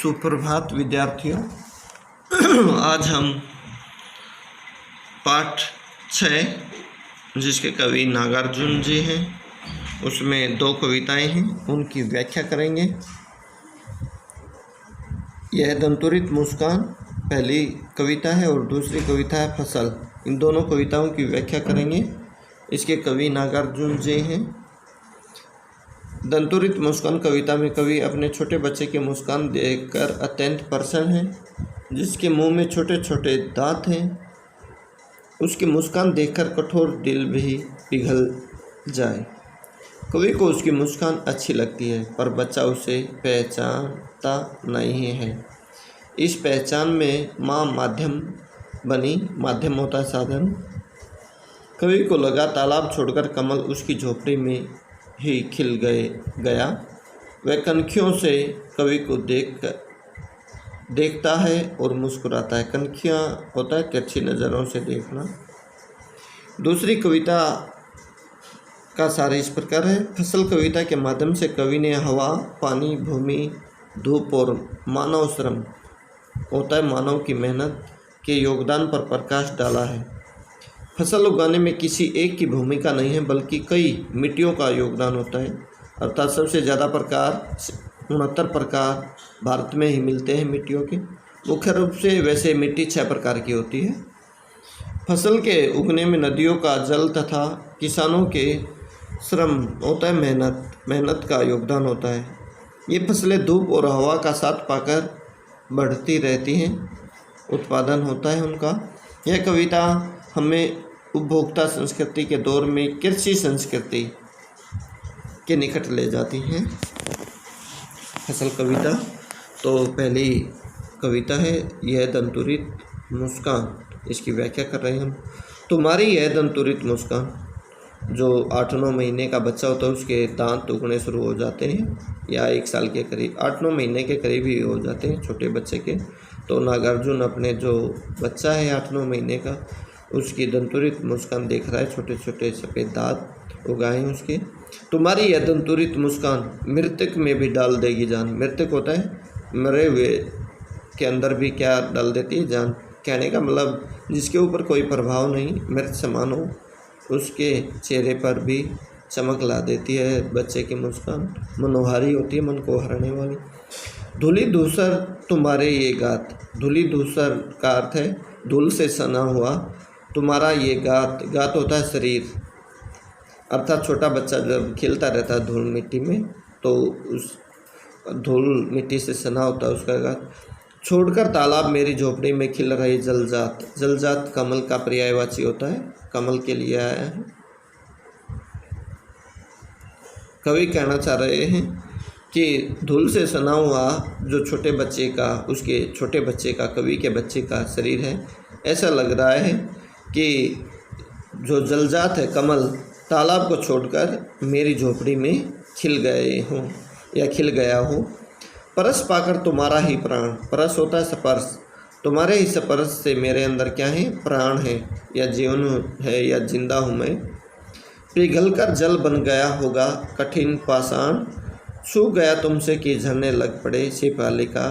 सुप्रभात विद्यार्थियों। आज हम पाठ 6 जिसके कवि नागार्जुन जी हैं उसमें 2 कविताएं हैं, उनकी व्याख्या करेंगे। यह दंतुरित मुस्कान पहली कविता है और दूसरी कविता है फसल। इन दोनों कविताओं की व्याख्या करेंगे। इसके कवि नागार्जुन जी हैं। दंतुरित मुस्कान कविता में कवि अपने छोटे बच्चे की मुस्कान देखकर अत्यंत प्रसन्न है, जिसके मुंह में छोटे छोटे दांत हैं। उसकी मुस्कान देखकर कठोर दिल भी पिघल जाए। कवि को उसकी मुस्कान अच्छी लगती है, पर बच्चा उसे पहचानता नहीं है। इस पहचान में माँ माध्यम बनी। माध्यम होता है साधन। कवि को लगा तालाब छोड़कर कमल उसकी झोपड़ी में ही खिल गया। वह कनखियों से कवि को देखता है और मुस्कुराता है। कनखियाँ होता है तिरछी नज़रों से देखना। दूसरी कविता का सार इस प्रकार है। फसल कविता के माध्यम से कवि ने हवा, पानी, भूमि, धूप और मानव श्रम होता है मानव की मेहनत के योगदान पर प्रकाश डाला है। फसल उगाने में किसी एक की भूमिका नहीं है, बल्कि कई मिट्टियों का योगदान होता है। अर्थात सबसे ज़्यादा प्रकार 69 प्रकार भारत में ही मिलते हैं मिट्टियों के। मुख्य रूप से वैसे मिट्टी 6 प्रकार की होती है। फसल के उगने में नदियों का जल तथा किसानों के श्रम होता है मेहनत का योगदान होता है। ये फसलें धूप और हवा का साथ पाकर बढ़ती रहती हैं, उत्पादन होता है उनका। यह कविता हमें उपभोक्ता संस्कृति के दौर में कृषि संस्कृति के निकट ले जाती हैं। फसल कविता तो पहली कविता है, यह दंतुरित मुस्कान। इसकी व्याख्या कर रहे हैं हम। तुम्हारी यह दंतुरित मुस्कान। जो 8-9 महीने का बच्चा होता है उसके दांत उगने शुरू हो जाते हैं, या 1 साल के करीब, 8-9 महीने के करीब ही हो जाते हैं छोटे बच्चे के। तो नागार्जुन अपने जो बच्चा है 8-9 महीने का, उसकी दंतुरित मुस्कान देख रहा है। छोटे छोटे सफ़ेद दांत उगाए हैं उसके। तुम्हारी यह दंतुरित मुस्कान मृतक में भी डाल देगी जान। मृतक होता है मरे हुए के अंदर भी क्या डाल देती है, जान। कहने का मतलब जिसके ऊपर कोई प्रभाव नहीं, मृत समान हो, उसके चेहरे पर भी चमक ला देती है। बच्चे की मुस्कान मनोहारी होती है, मन को हराने वाली। धूली धूसर तुम्हारे ये गात। धूली धूसर का अर्थ है धूल से सना हुआ। तुम्हारा ये गात होता है शरीर। अर्थात छोटा बच्चा जब खेलता रहता है धूल मिट्टी में, तो उस धूल मिट्टी से सना होता है उसका गात। छोड़कर तालाब मेरी झोपड़ी में खिल रही जलजात। जलजात कमल का पर्यायवाची होता है, कमल के लिए आया है। कवि कहना चाह रहे हैं कि धूल से सना हुआ जो छोटे बच्चे का, उसके छोटे बच्चे का, कवि के बच्चे का शरीर है। ऐसा लग रहा है कि जो जलजात है कमल, तालाब को छोड़कर मेरी झोपड़ी में खिल गए हों या खिल गया हो। परस पाकर तुम्हारा ही प्राण। परस होता है स्पर्श। तुम्हारे ही स्पर्श से मेरे अंदर क्या है, प्राण है, या जीवन है, या जिंदा हूँ मैं। पिघलकर जल बन गया होगा कठिन पाषाण। छू गया तुमसे कि झरने लग पड़े शेफालिका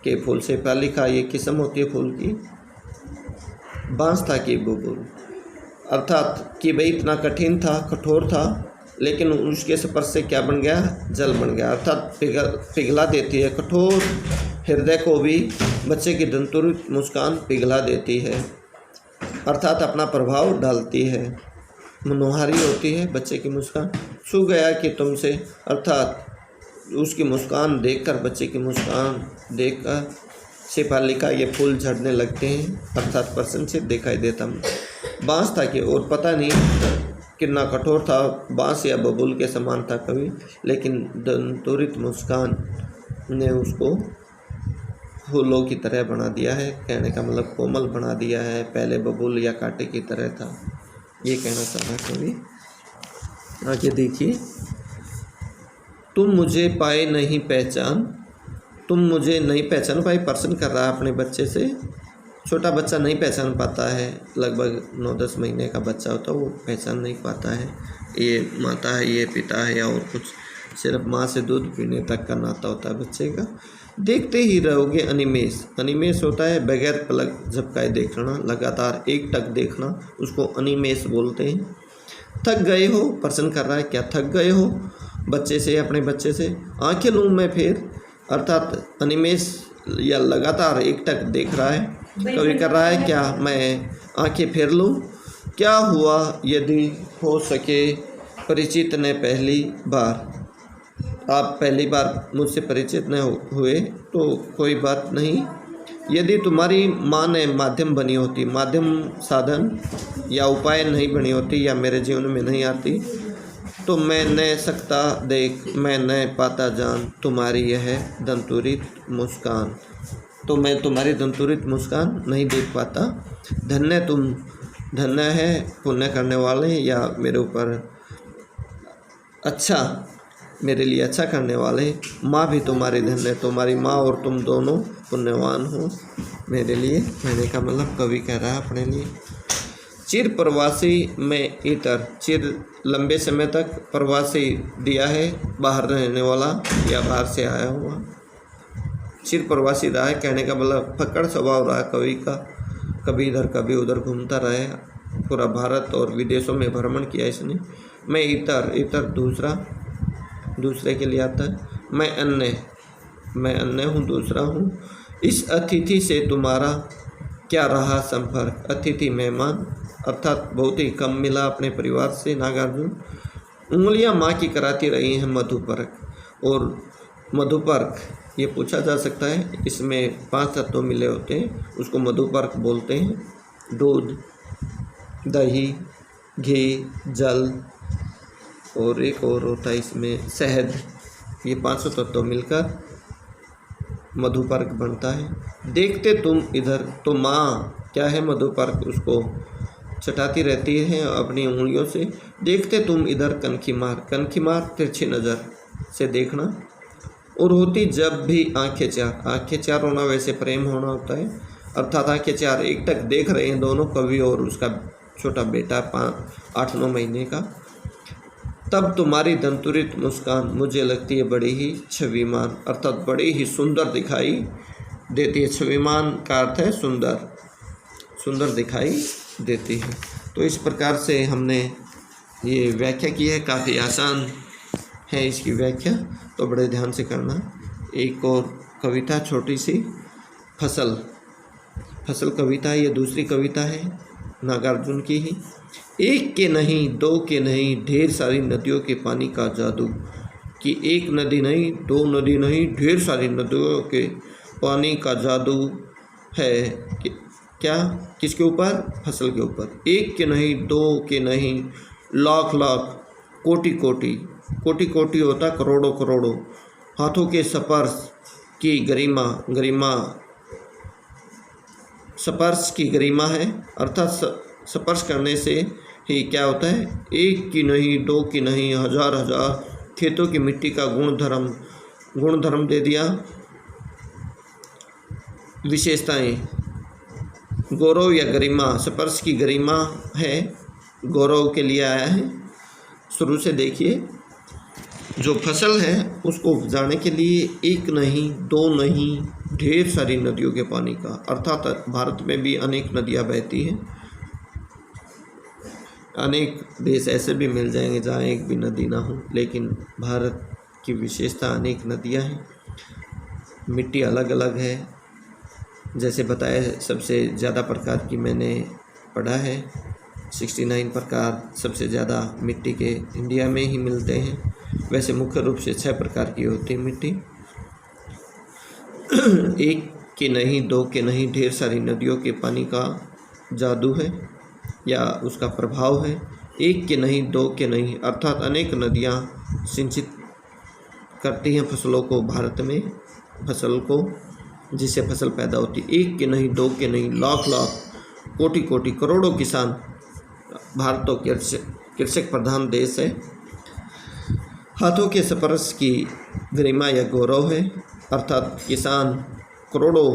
के फूल। शेफालिका ये किस्म होती है फूल की। बांस था कि बुलबुल। अर्थात कि भाई इतना कठिन था, कठोर था, लेकिन उसके स्पर्श से क्या बन गया, जल बन गया। अर्थात पिघला देती है। कठोर हृदय को भी बच्चे की दंतुरित मुस्कान पिघला देती है, अर्थात अपना प्रभाव डालती है। मनोहारी होती है बच्चे की मुस्कान। छू गया कि तुमसे, अर्थात उसकी मुस्कान देखकर, बच्चे की मुस्कान देखकर शेफालिका ये फूल झड़ने लगते हैं, अर्थात प्रसन्नचित दिखाई देता। बांस था कि, और पता नहीं कितना कठोर था, बांस या बबूल के समान था कवि, लेकिन दंतुरित मुस्कान ने उसको फूलों की तरह बना दिया है। कहने का मतलब कोमल बना दिया है, पहले बबूल या कांटे की तरह था, ये कहना चाह रहा कवि। आगे देखिए। तुम मुझे पाए नहीं पहचान। तुम मुझे नहीं पहचान पाई। प्रश्न कर रहा है अपने बच्चे से। छोटा बच्चा नहीं पहचान पाता है, लगभग 9-10 महीने का बच्चा होता है, वो पहचान नहीं पाता है ये माता है, ये पिता है, या और कुछ। सिर्फ माँ से दूध पीने तक का नाता होता है बच्चे का। देखते ही रहोगे अनिमेष। अनिमेष होता है बगैर पलक झपकाए देखना, लगातार एक टक देखना, उसको अनिमेष बोलते हैं। थक गए हो, प्रश्न कर रहा है क्या थक गए हो बच्चे से, अपने बच्चे से। आंखें लूँ मैं फिर, अर्थात अनिमेष या लगातार एक टक देख रहा है। कवि कर रहा है क्या मैं आंखें फेर लूँ। क्या हुआ यदि हो सके परिचित ने पहली बार। आप पहली बार मुझसे परिचित न हुए तो कोई बात नहीं। यदि तुम्हारी माँ ने माध्यम बनी होती, माध्यम साधन या उपाय नहीं बनी होती, या मेरे जीवन में नहीं आती, तो मैं न सकता देख, मैं न पाता जान तुम्हारी यह दंतुरित मुस्कान। तो मैं तुम्हारी दंतुरित मुस्कान नहीं देख पाता। धन्य तुम, धन्य है पुण्य करने वाले, या मेरे ऊपर अच्छा, मेरे लिए अच्छा करने वाले। माँ भी तुम्हारी धन्य, तुम्हारी माँ और तुम दोनों पुण्यवान हो मेरे लिए। कहने का मतलब कवि कह रहा है अपने लिए। चिर प्रवासी में इतर, चिर लंबे समय तक, प्रवासी दिया है बाहर रहने वाला या बाहर से आया हुआ। चिर प्रवासी रहा है, कहने का मतलब फक्कड़ स्वभाव रहा कवि का, कभी इधर कभी उधर घूमता रहे। पूरा भारत और विदेशों में भ्रमण किया इसने। मैं इतर, इतर दूसरा, दूसरे के लिए आता है। मैं अन्य, मैं अन्य हूँ, दूसरा हूँ। इस अतिथि से तुम्हारा क्या रहा संपर्क। अतिथि मेहमान, अर्थात बहुत ही कम मिला अपने परिवार से नागार्जुन। उंगलियां माँ की कराती रही हैं मधुपर्क। और मधुपर्क ये पूछा जा सकता है, इसमें 5 तत्व मिले होते हैं, उसको मधुपर्क बोलते हैं। दूध, दही, घी, जल और एक और होता है इसमें शहद। ये 500 तत्व मिलकर मधुपर्क बनता है। देखते तुम इधर, तो माँ क्या है मधुपर्क, उसको चटाती रहती है अपनी उंगलियों से। देखते तुम इधर कनखी मार, कनखी मार तिरछी नज़र से देखना। और होती जब भी आंखें चार, आंखें चार होना वैसे प्रेम होना होता है, अर्थात आंखें चार एक टक देख रहे हैं दोनों, कवि और उसका छोटा बेटा 8-9 महीने का। तब तुम्हारी दंतुरित मुस्कान मुझे लगती है बड़ी ही छविमान, अर्थात बड़ी ही सुंदर दिखाई देती है। छविमान का अर्थ है सुंदर, सुंदर दिखाई देती है। तो इस प्रकार से हमने ये व्याख्या की है, काफ़ी आसान है इसकी व्याख्या, तो बड़े ध्यान से करना। एक और कविता छोटी सी, फसल, फसल कविता, ये दूसरी कविता है नागार्जुन की ही। एक के नहीं, दो के नहीं, ढेर सारी नदियों के पानी का जादू। कि एक नदी नहीं, दो नदी नहीं, ढेर सारी नदियों के पानी का जादू है। क्या, किसके ऊपर, फसल के ऊपर। एक के नहीं, दो के नहीं, लाख लाख, कोटि कोटि, कोटि कोटि होता करोड़ों करोड़ों। हाथों के स्पर्श की गरिमा, गरिमा स्पर्श की गरिमा है, अर्थात स्पर्श करने से ही क्या होता है। एक की नहीं, दो की नहीं, हजार हजार खेतों की मिट्टी का गुणधर्म, गुणधर्म दे दिया, विशेषताएं। गौरव या गरिमा, स्पर्श की गरिमा है, गौरव के लिए आया है। शुरू से देखिए, जो फसल है उसको उपजाने के लिए एक नहीं, दो नहीं, ढेर सारी नदियों के पानी का, अर्थात भारत में भी अनेक नदियाँ बहती हैं। अनेक देश ऐसे भी मिल जाएंगे जहाँ एक भी नदी ना हो, लेकिन भारत की विशेषता अनेक नदियाँ हैं। मिट्टी अलग अलग है, जैसे बताया सबसे ज़्यादा प्रकार की मैंने पढ़ा है, 69 प्रकार सबसे ज़्यादा मिट्टी के इंडिया में ही मिलते हैं। वैसे मुख्य रूप से 6 प्रकार की होती है मिट्टी। एक के नहीं, दो के नहीं, ढेर सारी नदियों के पानी का जादू है या उसका प्रभाव है। एक के नहीं, दो के नहीं, अर्थात अनेक नदियाँ सिंचित करती हैं फसलों को, भारत में फसल को, जिससे फसल पैदा होती है। एक के नहीं, दो के नहीं, लाख लाख, कोटि कोटि, करोड़ों किसान। भारत तो कृषक प्रधान देश है। हाथों के स्पर्श की गरिमा या गौरव है, अर्थात किसान, करोड़ों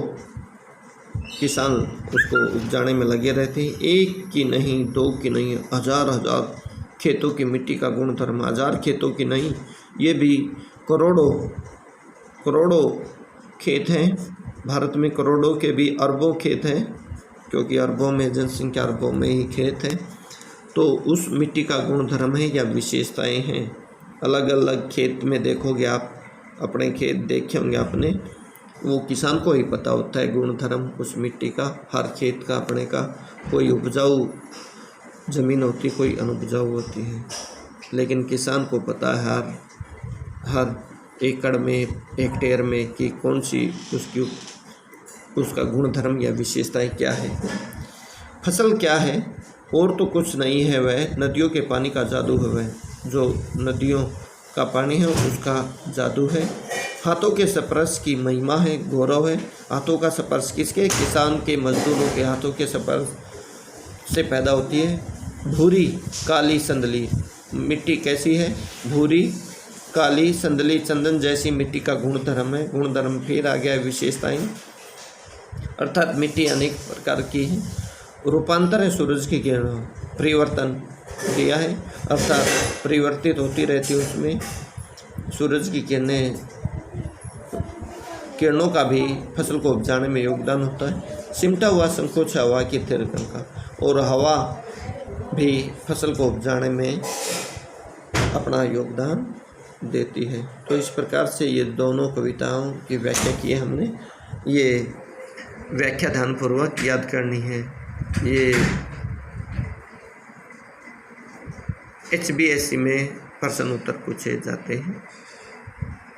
किसान उसको उपजाने में लगे रहते हैं। एक की नहीं, दो की नहीं, हजार हजार खेतों की मिट्टी का गुणधर्म, हजार खेतों की नहीं, ये भी करोड़ों करोड़ों खेत हैं, भारत में करोड़ों के भी अरबों खेत हैं, क्योंकि अरबों में जनसंख्या, अरबों में ही खेत है। तो उस मिट्टी का गुणधर्म है या विशेषताएं हैं। अलग अलग खेत में देखोगे आप, अपने खेत देखे होंगे आपने, वो किसान को ही पता होता है गुणधर्म उस मिट्टी का, हर खेत का अपने का। कोई उपजाऊ ज़मीन होती, कोई अनुपजाऊ होती है, लेकिन किसान को पता है हर एकड़ में, हेक्टेयर में कि कौन सी उसका गुणधर्म या विशेषताएं क्या है। फसल क्या है? और तो कुछ नहीं है, वह नदियों के पानी का जादू है। वह जो नदियों का पानी है उसका जादू है। हाथों के स्पर्श की महिमा है, गौरव है। हाथों का स्पर्श किसके? किसान के, मजदूरों के हाथों के स्पर्श से पैदा होती है। भूरी काली संदली मिट्टी कैसी है? भूरी काली संदली चंदन जैसी मिट्टी का गुणधर्म है। गुणधर्म फिर आ गया विशेषताएं, अर्थात मिट्टी अनेक प्रकार की है। रूपांतर है सूरज की किरणों, परिवर्तन दिया है, अर्थात परिवर्तित होती रहती है उसमें। सूरज की किरणों का भी फसल को उपजाने में योगदान होता है। सिमटा हुआ संकोच हवा की थिरकन का, और हवा भी फसल को उपजाने में अपना योगदान देती है। तो इस प्रकार से ये दोनों कविताओं की व्याख्या की है हमने। ये व्याख्या ध्यानपूर्वक याद करनी है। ये HBSC में प्रश्न उत्तर पूछे जाते हैं।